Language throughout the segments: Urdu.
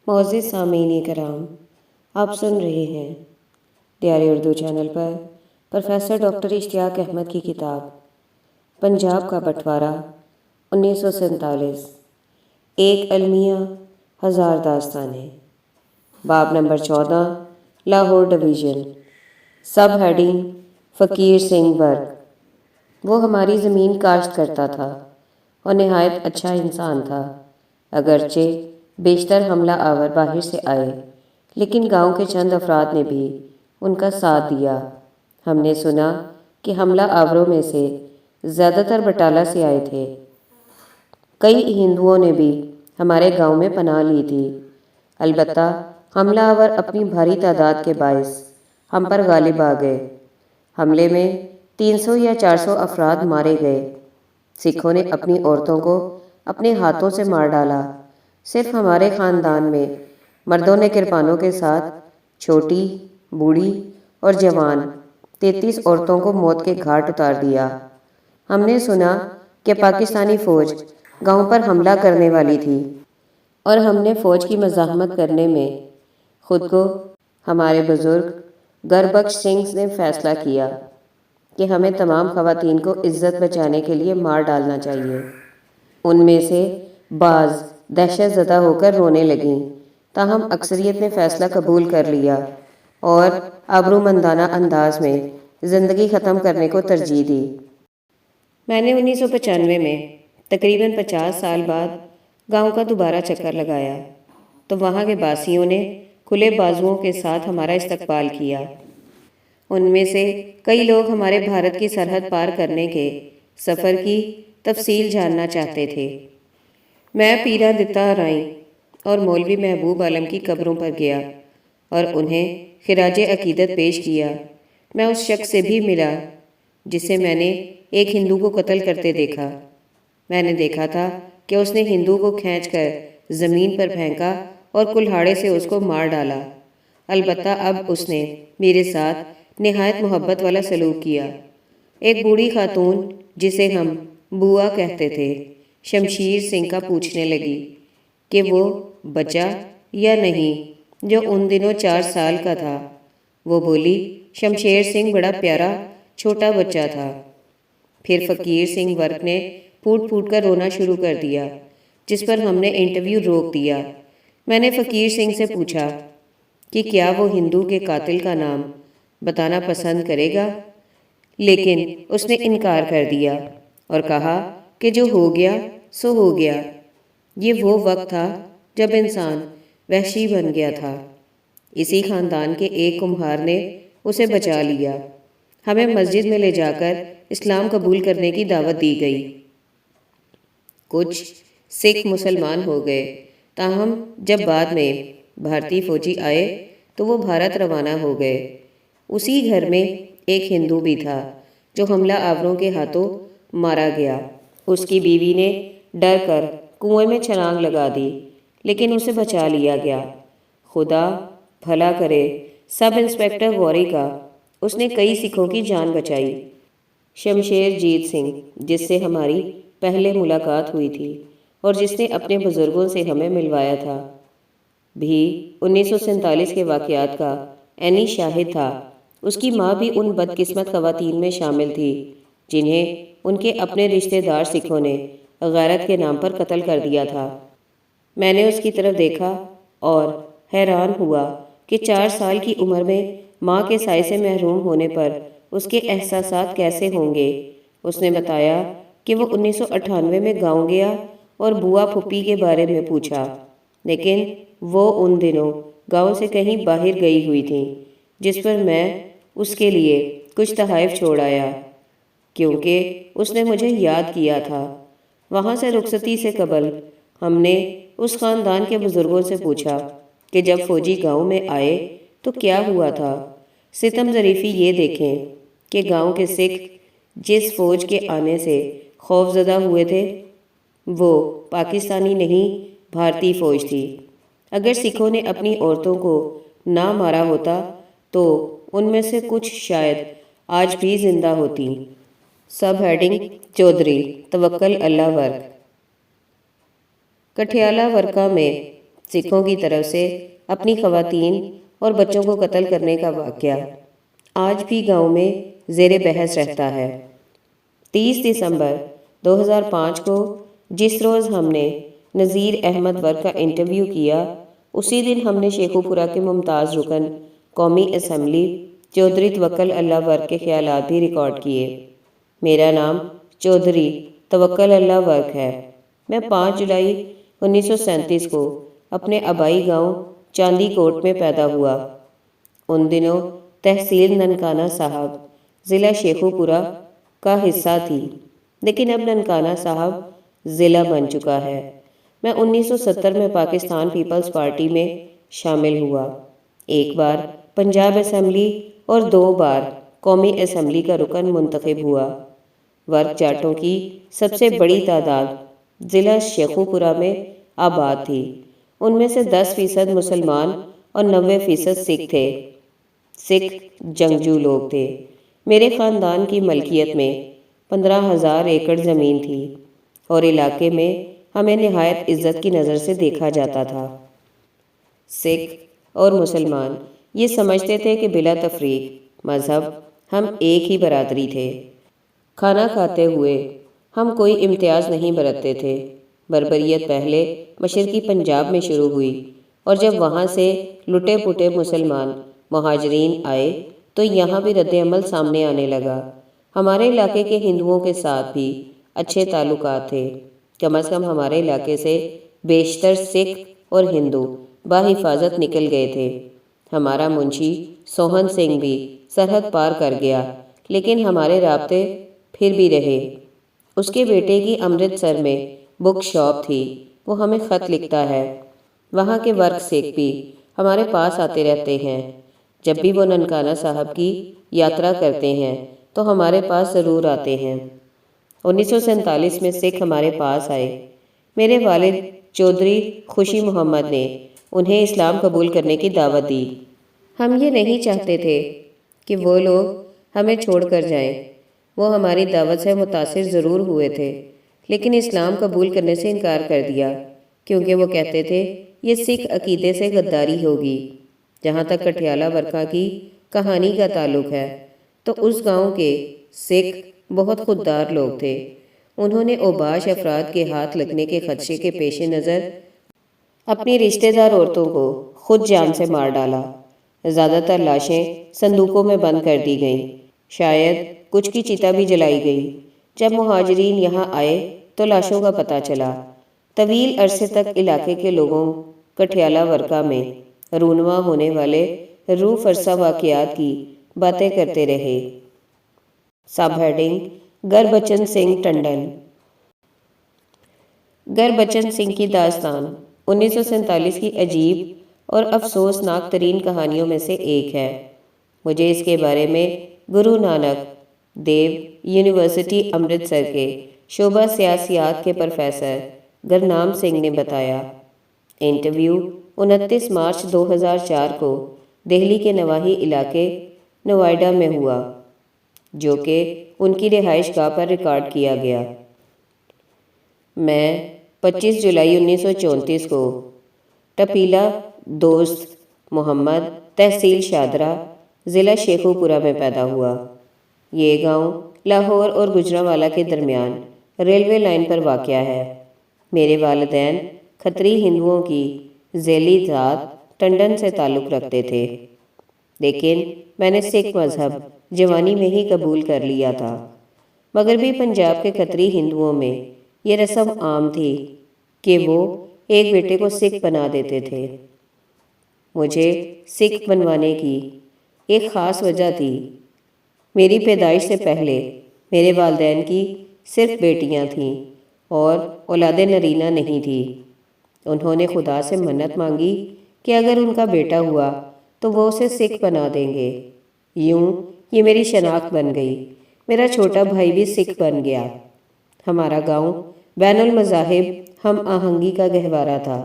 معزز سامعین کرام، آپ سن رہے ہیں دیار اردو چینل پر پروفیسر ڈاکٹر اشتیاق احمد کی کتاب پنجاب کا بٹوارہ 1947، ایک المیہ ہزار داستانیں، باب number 14، Lahore division, sub heading فقیر سنگھ برگ۔ وہ ہماری زمین کاشت کرتا تھا اور نہایت اچھا انسان تھا، اگرچہ بیشتر حملہ آور باہر سے آئے، لیکن گاؤں کے چند افراد نے بھی ان کا ساتھ دیا۔ ہم نے سنا کہ حملہ آوروں میں سے زیادہ تر بٹالہ سے آئے تھے۔ کئی ہندوؤں نے بھی ہمارے گاؤں میں پناہ لی تھی، البتہ حملہ آور اپنی بھاری تعداد کے باعث ہم پر غالب آ گئے۔ حملے میں 300 یا 400 افراد مارے گئے۔ سکھوں نے اپنی عورتوں کو اپنے ہاتھوں سے مار ڈالا۔ صرف ہمارے خاندان میں مردوں نے کرپانوں کے ساتھ چھوٹی، بوڑھی اور جوان 33 عورتوں کو موت کے گھاٹ اتار دیا۔ ہم نے سنا کہ پاکستانی فوج گاؤں پر حملہ کرنے والی تھی، اور ہم نے فوج کی مزاحمت کرنے میں خود کو ہمارے بزرگ گربخش سنگھ نے فیصلہ کیا کہ ہمیں تمام خواتین کو عزت بچانے کے لیے مار ڈالنا چاہیے۔ ان میں سے بعض دہشت زدہ ہو کر رونے لگیں، تاہم اکثریت نے فیصلہ قبول کر لیا اور آبرومندانہ انداز میں زندگی ختم کرنے کو ترجیح دی۔ میں نے 1995 میں تقریباً 50 سال بعد گاؤں کا دوبارہ چکر لگایا تو وہاں کے باسیوں نے کھلے بازوؤں کے ساتھ ہمارا استقبال کیا۔ ان میں سے کئی لوگ ہمارے بھارت کی سرحد پار کرنے کے سفر کی تفصیل جاننا چاہتے تھے۔ میں پیرا دتا رائیں اور مولوی محبوب عالم کی قبروں پر گیا اور انہیں خراج عقیدت پیش کیا۔ میں اس شخص سے بھی ملا جسے میں نے ایک ہندو کو قتل کرتے دیکھا۔ میں نے دیکھا تھا کہ اس نے ہندو کو کھینچ کر زمین پر پھینکا اور کلہاڑے سے اس کو مار ڈالا، البتہ اب اس نے میرے ساتھ نہایت محبت والا سلوک کیا۔ ایک بوڑھی خاتون جسے ہم بوا کہتے تھے، شمشیر سنگھ کا پوچھنے لگی کہ وہ بچا یا نہیں جو ان دنوں 4 سال کا تھا۔ وہ بولی، شمشیر سنگھ بڑا پیارا چھوٹا بچہ تھا۔ پھر فقیر سنگھ برگ نے پھوٹ پھوٹ کر رونا شروع کر دیا، جس پر ہم نے انٹرویو روک دیا۔ میں نے فقیر سنگھ سے پوچھا کہ کیا وہ ہندو کے قاتل کا نام بتانا پسند کرے گا، لیکن اس نے انکار کر دیا اور کہا کہ جو ہو گیا سو ہو گیا۔ یہ وہ وقت تھا جب انسان وحشی بن گیا تھا۔ اسی خاندان کے ایک کمہار نے اسے بچا لیا۔ ہمیں مسجد میں لے جا کر اسلام قبول کرنے کی دعوت دی گئی۔ کچھ سکھ مسلمان ہو گئے، تاہم جب بعد میں بھارتی فوجی آئے تو وہ بھارت روانہ ہو گئے۔ اسی گھر میں ایک ہندو بھی تھا جو حملہ آوروں کے ہاتھوں مارا گیا۔ اس کی بیوی نے ڈر کر کنویں میں چھلانگ لگا دی، لیکن اسے بچا لیا گیا۔ خدا بھلا کرے سب انسپکٹر غوری کا، اس نے کئی سکھوں کی جان بچائی۔ شمشیر جیت سنگھ، جس سے ہماری پہلے ملاقات ہوئی تھی اور جس نے اپنے بزرگوں سے ہمیں ملوایا تھا، بھی 1947 کے واقعات کا عینی شاہد تھا۔ اس کی ماں بھی ان بدقسمت خواتین میں شامل تھی جنہیں ان کے اپنے رشتہ دار سکھوں نے غیرت کے نام پر قتل کر دیا تھا۔ میں نے اس کی طرف دیکھا اور حیران ہوا کہ 4 سال کی عمر میں ماں کے سائے سے محروم ہونے پر اس کے احساسات کیسے ہوں گے۔ اس نے بتایا کہ وہ 1998 میں گاؤں گیا اور بوا پھوپھی کے بارے میں پوچھا، لیکن وہ ان دنوں گاؤں سے کہیں باہر گئی ہوئی تھیں، جس پر میں اس کے لیے کچھ تحائف چھوڑ آیا کیونکہ اس نے مجھے یاد کیا تھا۔ وہاں سے رخصتی سے قبل ہم نے اس خاندان کے بزرگوں سے پوچھا کہ جب فوجی گاؤں میں آئے تو کیا ہوا تھا۔ ستم ظریفی یہ دیکھیں کہ گاؤں کے سکھ جس فوج کے آنے سے خوف زدہ ہوئے تھے وہ پاکستانی نہیں بھارتی فوج تھی۔ اگر سکھوں نے اپنی عورتوں کو نہ مارا ہوتا تو ان میں سے کچھ شاید آج بھی زندہ ہوتی۔ سب ہیڈنگ چودھری توکل اللہ ورک۔ کٹھیالہ ورکا میں سکھوں کی طرف سے اپنی خواتین اور بچوں کو قتل کرنے کا واقعہ آج بھی گاؤں میں زیر بحث رہتا ہے۔ 30 دسمبر 2005 کو جس روز ہم نے نذیر احمد ورک کا انٹرویو کیا، اسی دن ہم نے شیخو پورہ کے ممتاز رکن قومی اسمبلی چودھری توکل اللہ ورک کے خیالات بھی ریکارڈ کیے۔ میرا نام چودھری توکل اللہ ورک ہے۔ میں 5 جولائی 1937 کو اپنے آبائی گاؤں چاندی کوٹ میں پیدا ہوا۔ ان دنوں تحصیل ننکانہ صاحب ضلع شیخو پورہ کا حصہ تھی، لیکن اب ننکانہ صاحب ضلع بن چکا ہے۔ میں 1970 میں پاکستان پیپلز پارٹی میں شامل ہوا، ایک بار پنجاب اسمبلی اور 2 بار قومی اسمبلی کا رکن منتخب ہوا۔ ورک جاٹوں کی سب سے بڑی تعداد ضلع شیخو پورہ میں آباد تھی۔ ان میں سے 10% مسلمان اور 90% سکھ تھے۔ سکھ جنگجو لوگ تھے۔ میرے خاندان کی ملکیت میں 15,000 ایکڑ زمین تھی اور علاقے میں ہمیں نہایت عزت کی نظر سے دیکھا جاتا تھا۔ سکھ اور مسلمان یہ سمجھتے تھے کہ بلا تفریق مذہب ہم ایک ہی برادری تھے۔ کھانا کھاتے ہوئے ہم کوئی امتیاز نہیں برتتے تھے۔ بربریت پہلے مشرقی پنجاب میں شروع ہوئی اور جب وہاں سے لٹے پٹے مسلمان مہاجرین آئے تو یہاں بھی رد عمل سامنے آنے لگا۔ ہمارے علاقے کے ہندوؤں کے ساتھ بھی اچھے تعلقات تھے۔ کم از کم ہمارے علاقے سے بیشتر سکھ اور ہندو بحفاظت نکل گئے تھے۔ ہمارا منشی سوہن سنگھ بھی سرحد پار کر گیا، لیکن ہمارے رابطے پھر بھی رہے۔ اس کے بیٹے کی امرتسر میں بک شاپ تھی، وہ ہمیں خط لکھتا ہے۔ وہاں کے ورک سکھ بھی ہمارے پاس آتے رہتے ہیں۔ جب بھی وہ ننکانہ صاحب کی یاترا کرتے ہیں تو ہمارے پاس ضرور آتے ہیں۔ 1947 میں سکھ ہمارے پاس آئے۔ میرے والد چودھری خوشی محمد نے انہیں اسلام قبول کرنے کی دعوت دی۔ ہم یہ نہیں چاہتے تھے کہ وہ لوگ ہمیں چھوڑ کر جائیں۔ وہ ہماری دعوت سے متاثر ضرور ہوئے تھے، لیکن اسلام قبول کرنے سے انکار کر دیا، کیونکہ وہ کہتے تھے یہ سکھ عقیدے سے غداری ہوگی۔ جہاں تک کٹھیالہ ورکا کی کہانی کا تعلق ہے تو اس گاؤں کے سکھ بہت خوددار لوگ تھے۔ انہوں نے اوباش افراد کے ہاتھ لگنے کے خدشے کے پیش نظر اپنی رشتہ دار عورتوں کو خود جان سے مار ڈالا۔ زیادہ تر لاشیں صندوقوں میں بند کر دی گئیں، شاید کچھ کی چتا بھی جلائی گئی۔ جب مہاجرین یہاں آئے تو لاشوں کا پتہ چلا۔ طویل عرصے تک علاقے کے لوگوں کٹھیالہ ورکا میں رونما ہونے والے روح فرسا واقعات کی باتیں کرتے رہے۔ Subheading: Gurbachan Singh Tandon. گربچن سنگھ کی داستان 1947 کی عجیب اور افسوسناک ترین کہانیوں میں سے ایک ہے۔ مجھے اس کے بارے میں گرو نانک دیو یونیورسٹی امرتسر کے شعبہ سیاسیات کے پروفیسر گرنام سنگھ نے بتایا۔ انٹرویو 29 مارچ 2004 کو دہلی کے نواحی علاقے نوئیڈا میں ہوا، جو کہ ان کی رہائش گاہ پر ریکارڈ کیا گیا۔ میں 25 جولائی 1934 کو ٹپیلا دوست محمد تحصیل شادرہ ضلع شیخو پورہ میں پیدا ہوا۔ یہ گاؤں لاہور اور گجرانوالہ کے درمیان ریلوے لائن پر واقع ہے۔ میرے والدین کھتری ہندوؤں کی ذیلی ذات ٹنڈن سے تعلق رکھتے تھے، لیکن میں نے سکھ مذہب جوانی میں ہی قبول کر لیا تھا۔ مغربی پنجاب کے کھتری ہندوؤں میں یہ رسم عام تھی کہ وہ ایک بیٹے کو سکھ بنا دیتے تھے۔ مجھے سکھ بنوانے کی ایک خاص وجہ تھی۔ میری پیدائش سے پہلے میرے والدین کی صرف بیٹیاں تھیں اور اولاد نرینہ نہیں تھی۔ انہوں نے خدا سے منت مانگی کہ اگر ان کا بیٹا ہوا تو وہ اسے سکھ بنا دیں گے۔ یوں یہ میری شناخت بن گئی۔ میرا چھوٹا بھائی بھی سکھ بن گیا۔ ہمارا گاؤں بین المذاہب ہم آہنگی کا گہوارہ تھا۔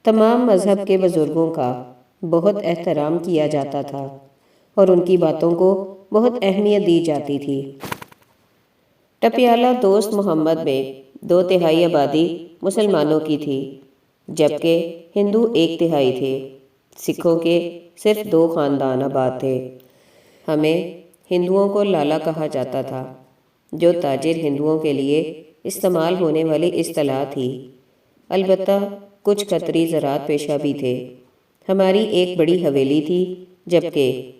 تمام مذہب کے بزرگوں کا بہت احترام کیا جاتا تھا اور ان کی باتوں کو بہت اہمیت دی جاتی تھی۔ ٹپیالہ دوست محمد میں 2/3 آبادی مسلمانوں کی تھی۔ جبکہ ہندو 1/3 تھے۔ سکھوں کے صرف 2 خاندان آباد تھے۔ ہمیں ہندوؤں کو لالا کہا جاتا تھا، جو تاجر ہندوؤں کے لیے استعمال ہونے والی اصطلاح تھی۔ البتہ کچھ کھتری زراعت پیشہ بھی تھے۔ ہماری ایک بڑی حویلی تھی، جبکہ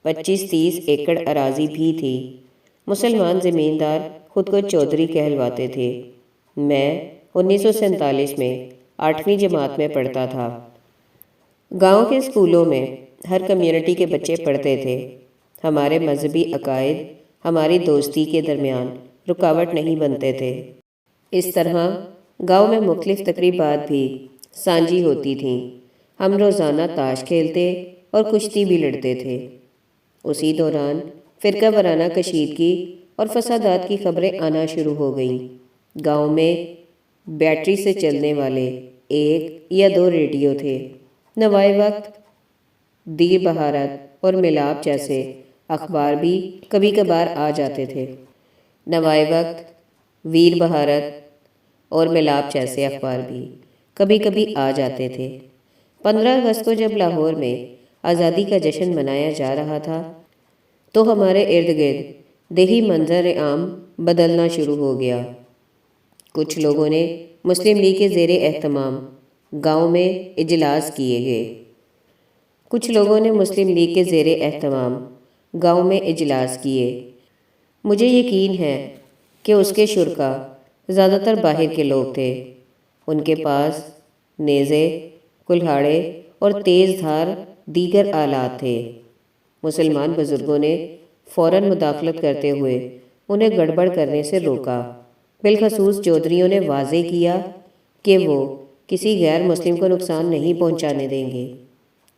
25-30 ایکڑ اراضی بھی تھی۔ مسلمان زمیندار خود کو چودھری کہلواتے تھے۔ میں 1947 میں 8ویں جماعت میں پڑھتا تھا۔ گاؤں کے اسکولوں میں ہر کمیونٹی کے بچے پڑھتے تھے۔ ہمارے مذہبی عقائد ہماری دوستی کے درمیان رکاوٹ نہیں بنتے تھے۔ اس طرح گاؤں میں مختلف تقریبات بھی سانجھی ہوتی تھیں۔ ہم روزانہ تاش کھیلتے اور کشتی بھی لڑتے تھے۔ اسی دوران فرقہ وارانہ کشیدگی اور فسادات کی خبریں آنا شروع ہو گئیں۔ گاؤں میں بیٹری سے چلنے والے 1 یا 2 ریڈیو تھے۔ نوائے وقت، دیر بہارت اور ملاپ جیسے اخبار بھی کبھی کبھار آ جاتے تھے۔ نوائے وقت، ویر بہارت اور ملاپ جیسے اخبار بھی کبھی کبھی آ جاتے تھے۔ 15 اگست کو جب لاہور میں آزادی کا جشن منایا جا رہا تھا تو ہمارے ارد گرد دیہی منظر عام بدلنا شروع ہو گیا۔ کچھ لوگوں نے مسلم لیگ کے زیر اہتمام گاؤں میں اجلاس کیے گئے۔ مجھے یقین ہے کہ اس کے شرکاء زیادہ تر باہر کے لوگ تھے۔ ان کے پاس نیزے، کلہاڑے اور تیز دھار دیگر آلات تھے۔ مسلمان بزرگوں نے فوراً مداخلت کرتے ہوئے انہیں گڑبڑ کرنے سے روکا۔ بالخصوص چودھریوں نے واضح کیا کہ وہ کسی غیر مسلم کو نقصان نہیں پہنچانے دیں گے۔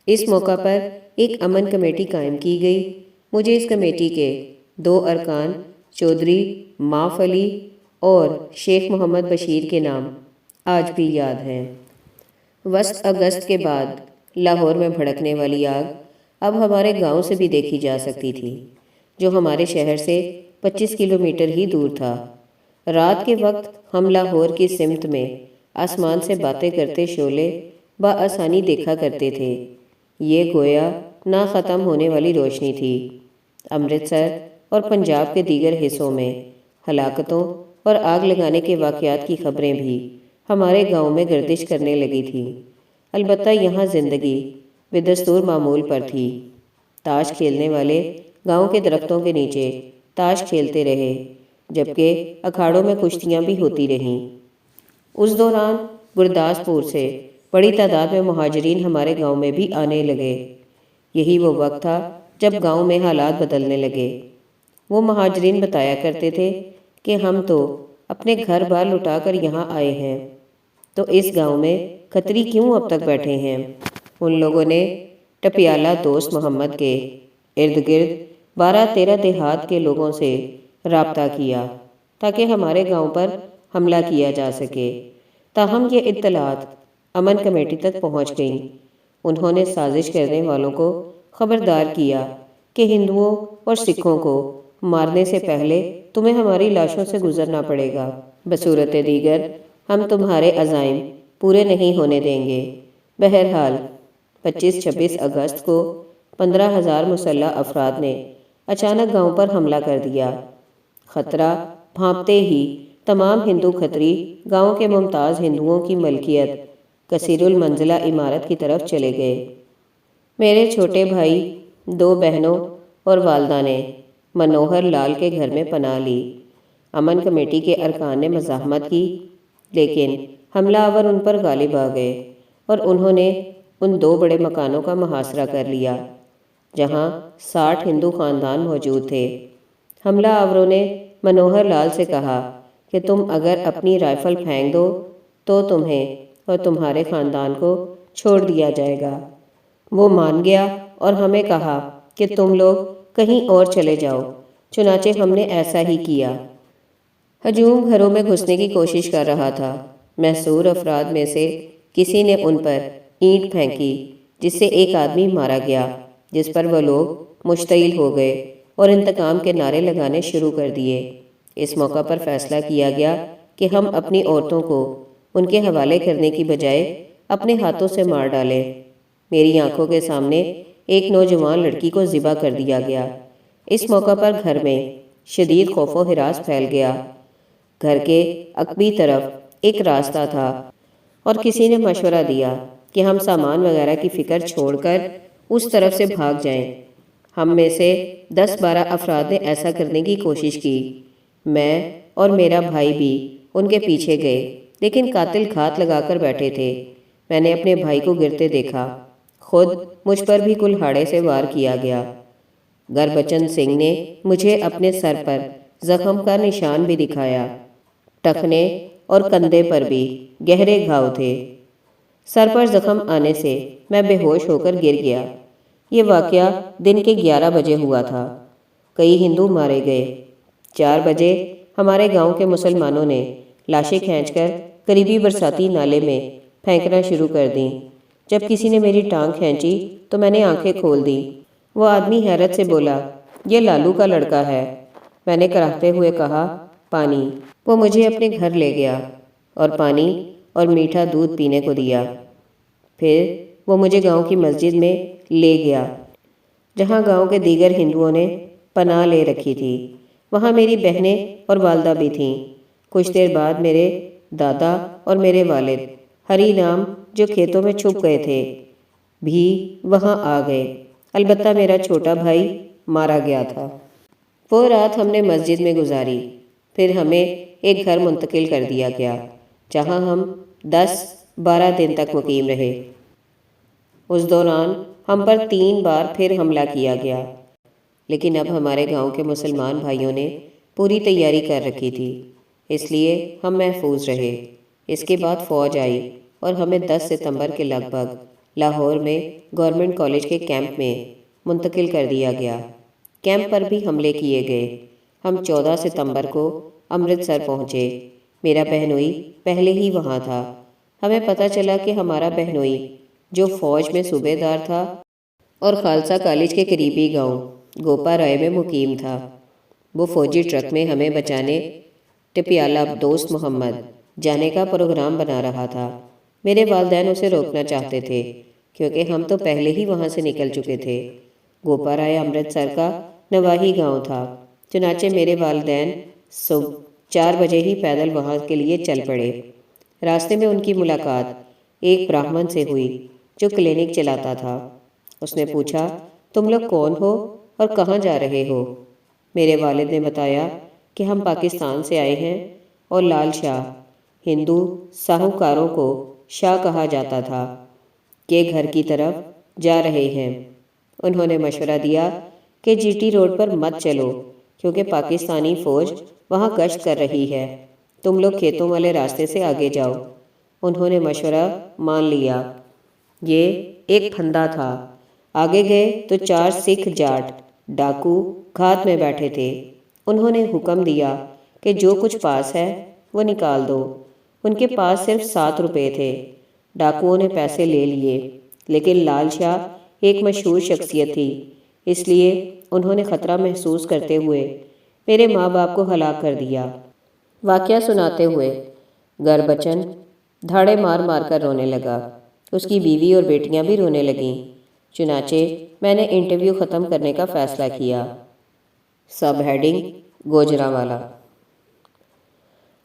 اس موقع پر ایک امن کمیٹی قائم کی گئی۔ مجھے اس کمیٹی کے 2 ارکان چودھری معاف علی اور شیخ محمد بشیر کے نام آج بھی یاد ہیں۔ وسط اگست کے بعد لاہور میں بھڑکنے والی آگ اب ہمارے گاؤں سے بھی دیکھی جا سکتی تھی، جو ہمارے شہر سے 25 کلومیٹر ہی دور تھا۔ رات کے وقت ہم لاہور کی سمت میں آسمان سے باتیں کرتے شعلے بآسانی دیکھا کرتے تھے۔ یہ گویا نہ ختم ہونے والی روشنی تھی۔ امرتسر اور پنجاب کے دیگر حصوں میں ہلاکتوں اور آگ لگانے کے واقعات کی خبریں بھی ہمارے گاؤں میں گردش کرنے لگی تھیں۔ البتہ یہاں زندگی بدستور معمول پر تھی۔ تاش کھیلنے والے گاؤں کے درختوں کے نیچے تاش کھیلتے رہے، جبکہ اکھاڑوں میں کشتیاں بھی ہوتی رہیں۔ اس دوران گرداسپور سے بڑی تعداد میں مہاجرین ہمارے گاؤں میں بھی آنے لگے۔ یہی وہ وقت تھا جب گاؤں میں حالات بدلنے لگے۔ وہ مہاجرین بتایا کرتے تھے کہ ہم تو اپنے گھر بار لٹا کر یہاں آئے ہیں، تو اس گاؤں میں کھتری کیوں اب تک بیٹھے ہیں؟ ان لوگوں نے ٹپیالہ دوست محمد کے ارد گرد 12-13 دیہات کے لوگوں سے رابطہ کیا تاکہ ہمارے گاؤں پر حملہ کیا جا سکے۔ تاہم یہ اطلاعات امن کمیٹی تک پہنچ گئیں۔ انہوں نے سازش کرنے والوں کو خبردار کیا کہ ہندوؤں اور سکھوں کو مارنے سے پہلے تمہیں ہماری لاشوں سے گزرنا پڑے گا، بصورت دیگر ہم تمہارے عزائم پورے نہیں ہونے دیں گے۔ بہرحال 25-26 اگست کو 15,000 مسلح افراد نے اچانک گاؤں پر حملہ کر دیا۔ خطرہ بھانپتے ہی تمام ہندو کھتری گاؤں کے ممتاز ہندوؤں کی ملکیت کثیر المنزلہ عمارت کی طرف چلے گئے۔ میرے چھوٹے بھائی، 2 بہنوں اور والدہ نے منوہر لال کے گھر میں پناہ لی۔ امن کمیٹی کے ارکان نے مزاحمت کی، لیکن حملہ آور ان پر غالب آ گئے اور انہوں نے ان 2 بڑے مکانوں کا محاصرہ کر لیا جہاں 60 ہندو خاندان موجود تھے۔ حملہ آوروں نے منوہر لال سے کہا کہ تم اگر اپنی رائفل پھینک دو تو تمہیں اور تمہارے خاندان کو چھوڑ دیا جائے گا۔ وہ مان گیا اور ہمیں کہا کہ تم لوگ کہیں اور چلے جاؤ۔ چنانچہ ہم نے ایسا ہی کیا۔ ہجوم گھروں میں گھسنے کی کوشش کر رہا تھا۔ محصور افراد میں سے کسی نے ان پر اینٹ پھینکی، جس سے ایک آدمی مارا گیا، جس پر وہ لوگ مشتعل ہو گئے اور انتقام کے نعرے لگانے شروع کر دیے۔ اس موقع پر فیصلہ کیا گیا کہ ہم اپنی عورتوں کو ان کے حوالے کرنے کی بجائے اپنے ہاتھوں سے مار ڈالے۔ میری آنکھوں کے سامنے ایک نوجوان لڑکی کو ذبح کر دیا گیا۔ اس موقع پر گھر میں شدید خوف و ہراس پھیل گیا۔ گھر کے عقبی طرف ایک راستہ تھا اور کسی نے مشورہ دیا کہ ہم سامان وغیرہ کی فکر چھوڑ کر اس طرف سے بھاگ جائیں۔ ہم میں سے 10-12 افراد نے ایسا کرنے کی کوشش کی۔ میں اور میرا بھائی بھی ان کے پیچھے گئے، لیکن قاتل گھات لگا کر بیٹھے تھے۔ میں نے اپنے بھائی کو گرتے دیکھا۔ خود مجھ پر بھی کلہاڑے سے وار کیا گیا۔ گربچن سنگھ نے مجھے اپنے سر پر زخم کا نشان بھی دکھایا۔ ٹخنے اور کندھے پر بھی گہرے گھاؤ تھے۔ سر پر زخم آنے سے میں بے ہوش ہو کر گر گیا۔ یہ واقعہ دن کے 11 بجے ہوا تھا۔ کئی ہندو مارے گئے۔ 4 بجے ہمارے گاؤں کے مسلمانوں نے لاشیں کھینچ کر قریبی برساتی نالے میں پھینکنا شروع کر دیں۔ جب کسی نے میری ٹانگ کھینچی تو میں نے آنکھیں کھول دیں۔ وہ آدمی حیرت سے بولا، یہ لالو کا لڑکا ہے۔ میں نے کراہتے ہوئے کہا، پانی۔ وہ مجھے اپنے گھر لے گیا اور پانی اور میٹھا دودھ پینے کو دیا۔ پھر وہ مجھے گاؤں کی مسجد میں لے گیا، جہاں گاؤں کے دیگر ہندوؤں نے پناہ لے رکھی تھی۔ وہاں میری بہنیں اور والدہ بھی تھیں۔ کچھ دیر بعد میرے دادا اور میرے والد ہری رام، جو کھیتوں میں چھپ گئے تھے، بھی وہاں آ گئے۔ البتہ میرا چھوٹا بھائی مارا گیا تھا۔ وہ رات ہم نے مسجد میں گزاری۔ پھر ہمیں ایک گھر منتقل کر دیا گیا، جہاں ہم 10-12 دن تک مقیم رہے۔ اس دوران ہم پر 3 بار پھر حملہ کیا گیا، لیکن اب ہمارے گاؤں کے مسلمان بھائیوں نے پوری تیاری کر رکھی تھی، اس لیے ہم محفوظ رہے۔ اس کے بعد فوج آئی اور ہمیں 10 ستمبر کے لگ بھگ لاہور میں گورنمنٹ کالج کے کیمپ میں منتقل کر دیا گیا۔ کیمپ پر بھی حملے کیے گئے۔ ہم 14 ستمبر کو امرتسر پہنچے۔ میرا بہنوئی پہلے ہی وہاں تھا۔ ہمیں پتہ چلا کہ ہمارا بہنوئی، جو فوج میں صوبے دار تھا اور خالصہ کالج کے قریبی گاؤں گوپا رائے میں مقیم تھا، وہ فوجی ٹرک میں ہمیں بچانے ٹپیالہ دوست محمد جانے کا پروگرام بنا رہا تھا۔ میرے والدین اسے روکنا چاہتے تھے، کیونکہ ہم تو پہلے ہی وہاں سے نکل چکے تھے۔ گوپا رائے امرتسر کا نواحی گاؤں تھا، چنانچہ میرے والدین صبح 4 بجے ہی پیدل وہاں کے لیے چل پڑے۔ راستے میں ان کی ملاقات ایک براہمن سے ہوئی جو کلینک چلاتا تھا۔ اس نے پوچھا، تم لوگ کون ہو اور کہاں جا رہے ہو؟ میرے والد نے بتایا کہ ہم پاکستان سے آئے ہیں اور لال شاہ، ہندو ساہوکاروں کو شاہ کہا جاتا تھا، کے گھر کی طرف جا رہے ہیں۔ انہوں نے مشورہ دیا کہ جی ٹی روڈ پر مت چلو، کیونکہ پاکستانی فوج وہاں گشت کر رہی ہے۔ تم لوگ کھیتوں والے راستے سے آگے جاؤ۔ انہوں نے مشورہ مان لیا۔ یہ ایک پھندا تھا۔ آگے گئے تو 4 سکھ جاٹ ڈاکو گھات میں بیٹھے تھے۔ انہوں نے حکم دیا کہ جو کچھ پاس ہے وہ نکال دو۔ ان کے پاس صرف 7 روپے تھے۔ ڈاکوؤں نے پیسے لے لیے، لیکن لال شاہ ایک مشہور شخصیت تھی، اس لیے انہوں نے خطرہ محسوس کرتے ہوئے میرے ماں باپ کو ہلاک کر دیا۔ واقعہ سناتے ہوئے گربچن دھاڑے مار مار کر رونے لگا۔ اس کی بیوی اور بیٹیاں بھی رونے لگیں۔ چنانچہ میں نے انٹرویو ختم کرنے کا فیصلہ کیا۔ Sub heading: Gujranwala.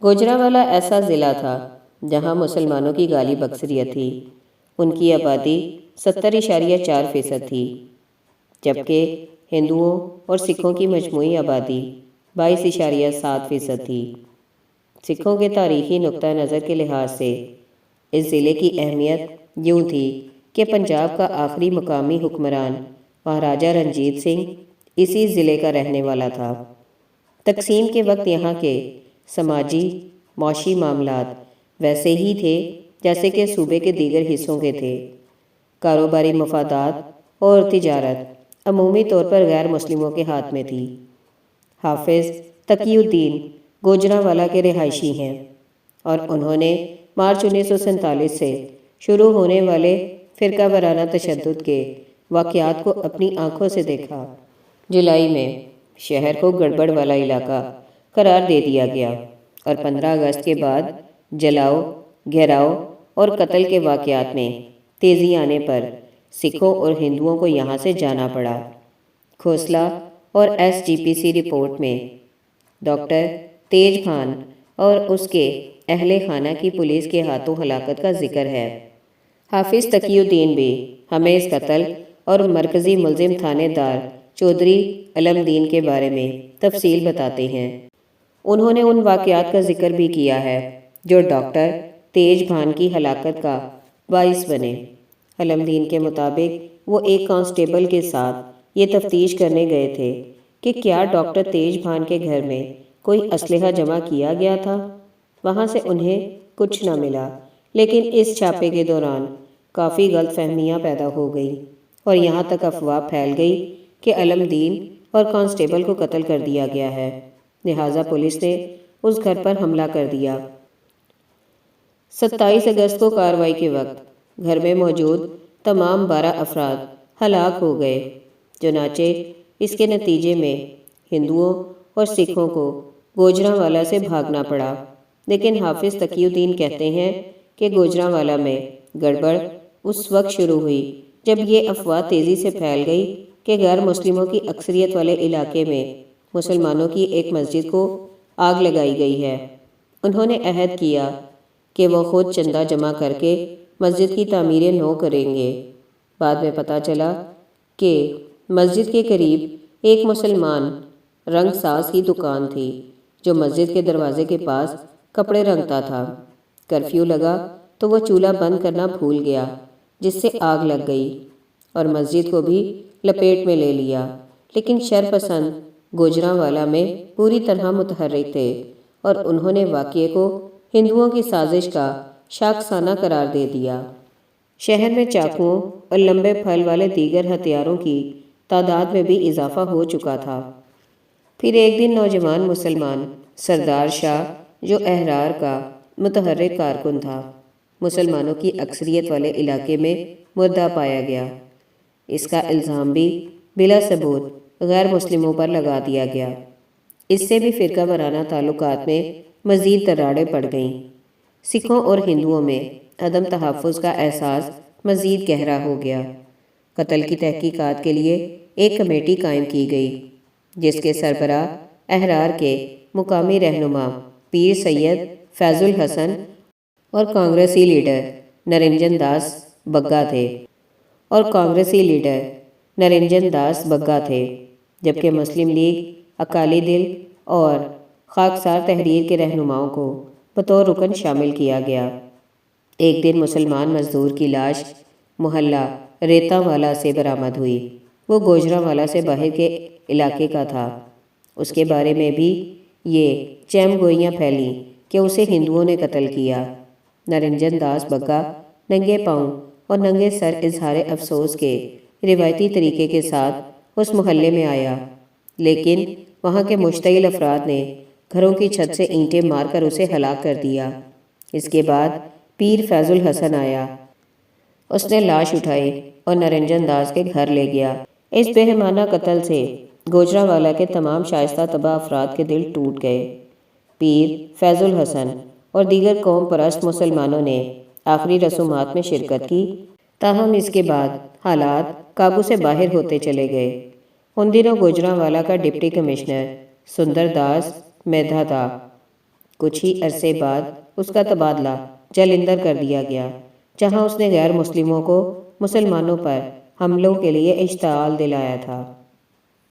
گوجرانوالا ایسا ضلع تھا جہاں مسلمانوں کی غالب اکثریت تھی۔ ان کی آبادی 70.4% تھی، جبکہ ہندوؤں اور سکھوں کی مجموعی آبادی 22.7% تھی۔ سکھوں کے تاریخی نقطہ نظر کے لحاظ سے اس ضلع کی اہمیت یوں تھی کہ پنجاب کا آخری مقامی حکمران مہاراجہ رنجیت سنگھ اسی ضلع کا رہنے والا تھا۔ تقسیم کے وقت یہاں کے سماجی معاشی معاملات ویسے ہی تھے جیسے کہ صوبے کے دیگر حصوں کے تھے۔ کاروباری مفادات اور تجارت عمومی طور پر غیر مسلموں کے ہاتھ میں تھی۔ حافظ تقی الدین گوجرانوالا کے رہائشی ہیں، اور انہوں نے مارچ 1947 سے شروع ہونے والے فرقہ وارانہ تشدد کے واقعات کو اپنی آنکھوں سے دیکھا۔ جولائی میں شہر کو گڑبڑ والا علاقہ قرار دے دیا گیا اور 15 اگست کے بعد جلاؤ، گھیراؤ اور قتل کے واقعات میں تیزی آنے پر سکھوں اور ہندوؤں کو یہاں سے جانا پڑا۔ کھوسلا اور SGPC رپورٹ میں ڈاکٹر تیج بھان اور اس کے اہل خانہ کی پولیس کے ہاتھوں ہلاکت کا ذکر ہے۔ حافظ تقی الدین بھی ہمیں اس قتل اور مرکزی ملزم تھانے دار چودھری علم دین کے بارے میں تفصیل بتاتے ہیں۔ انہوں نے ان واقعات کا ذکر بھی کیا ہے جو ڈاکٹر تیج بھان کی ہلاکت کا باعث بنے۔ علم دین کے مطابق وہ ایک کانسٹیبل کے ساتھ یہ تفتیش کرنے گئے تھے کہ کیا ڈاکٹر تیج بھان کے گھر میں کوئی اسلحہ جمع کیا گیا تھا۔ وہاں سے انہیں کچھ نہ ملا، لیکن اس چھاپے کے دوران کافی غلط فہمیاں پیدا ہو گئی اور یہاں تک افواہ پھیل گئی کہ علم دین اور کانسٹیبل کو قتل کر دیا گیا ہے، لہٰذا پولیس نے اس گھر پر حملہ کر دیا۔ 27 اگست کو کارروائی کے وقت گھر میں موجود تمام 12 افراد ہلاک ہو گئے۔ چنانچہ اس کے نتیجے میں ہندوؤں اور سکھوں کو گوجرانوالا سے بھاگنا پڑا، لیکن حافظ تقی الدین کہتے ہیں کہ گوجرانوالا میں گڑبڑ اس وقت شروع ہوئی جب یہ افواہ تیزی سے پھیل گئی کہ غیر مسلموں کی اکثریت والے علاقے میں مسلمانوں کی ایک مسجد کو آگ لگائی گئی ہے۔ انہوں نے عہد کیا کہ وہ خود چندہ جمع کر کے مسجد کی تعمیر نو کریں گے۔ بعد میں پتہ چلا کہ مسجد کے قریب ایک مسلمان رنگ ساز کی دکان تھی جو مسجد کے دروازے کے پاس کپڑے رنگتا تھا۔ کرفیو لگا تو وہ چولہا بند کرنا بھول گیا، جس سے آگ لگ گئی اور مسجد کو بھی لپیٹ میں لے لیا، لیکن شرپسند گوجرانوالا میں پوری طرح متحرک تھے اور انہوں نے واقعے کو ہندوؤں کی سازش کا شاخسانہ قرار دے دیا۔ شہر میں چاقوؤں اور لمبے پھل والے دیگر ہتھیاروں کی تعداد میں بھی اضافہ ہو چکا تھا۔ پھر ایک دن نوجوان مسلمان سردار شاہ، جو احرار کا متحرک کارکن تھا، مسلمانوں کی اکثریت والے علاقے میں مردہ پایا گیا۔ اس کا الزام بھی بلا ثبوت غیر مسلموں پر لگا دیا گیا۔ اس سے بھی فرقہ وارانہ تعلقات میں مزید دراڑیں پڑ گئیں۔ سکھوں اور ہندوؤں میں عدم تحفظ کا احساس مزید گہرا ہو گیا۔ قتل کی تحقیقات کے لیے ایک کمیٹی قائم کی گئی، جس کے سربراہ احرار کے مقامی رہنما پیر سید فیض الحسن اور کانگریسی لیڈر نرنجن داس بگا تھے، جبکہ مسلم لیگ، اکالی دل اور خاکسار تحریر کے رہنماؤں کو بطور رکن شامل کیا گیا۔ ایک دن مسلمان مزدور کی لاش محلہ ریتاں والا سے برآمد ہوئی۔ وہ گوجرانوالا سے باہر کے علاقے کا تھا۔ اس کے بارے میں بھی یہ چہم گوئیاں پھیلیں کہ اسے ہندوؤں نے قتل کیا۔ نرنجن داس بگا ننگے پاؤں اور ننگے سر اظہار افسوس کے روایتی طریقے کے ساتھ اس محلے میں آیا، لیکن وہاں کے مشتعل افراد نے گھروں کی چھت سے اینٹیں مار کر اسے ہلاک کر دیا۔ اس کے بعد پیر فیض الحسن آیا۔ اس نے لاش اٹھائی اور نرنجن داس کے گھر لے گیا۔ اس بہیمانہ قتل سے گوجرانوالا کے تمام شائستہ طبع افراد کے دل ٹوٹ گئے۔ پیر فیض الحسن اور دیگر قوم پرست مسلمانوں نے آخری رسومات میں شرکت کی، تاہم اس کے بعد حالات قابو سے باہر ہوتے چلے گئے۔ ان دنوں گوجرانوالا کا ڈپٹی کمشنر سندر داس میدھا تھا۔ کچھ ہی عرصے بعد اس کا تبادلہ جلندھر کر دیا گیا، جہاں اس نے غیر مسلموں کو مسلمانوں پر حملوں کے لیے اشتعال دلایا تھا۔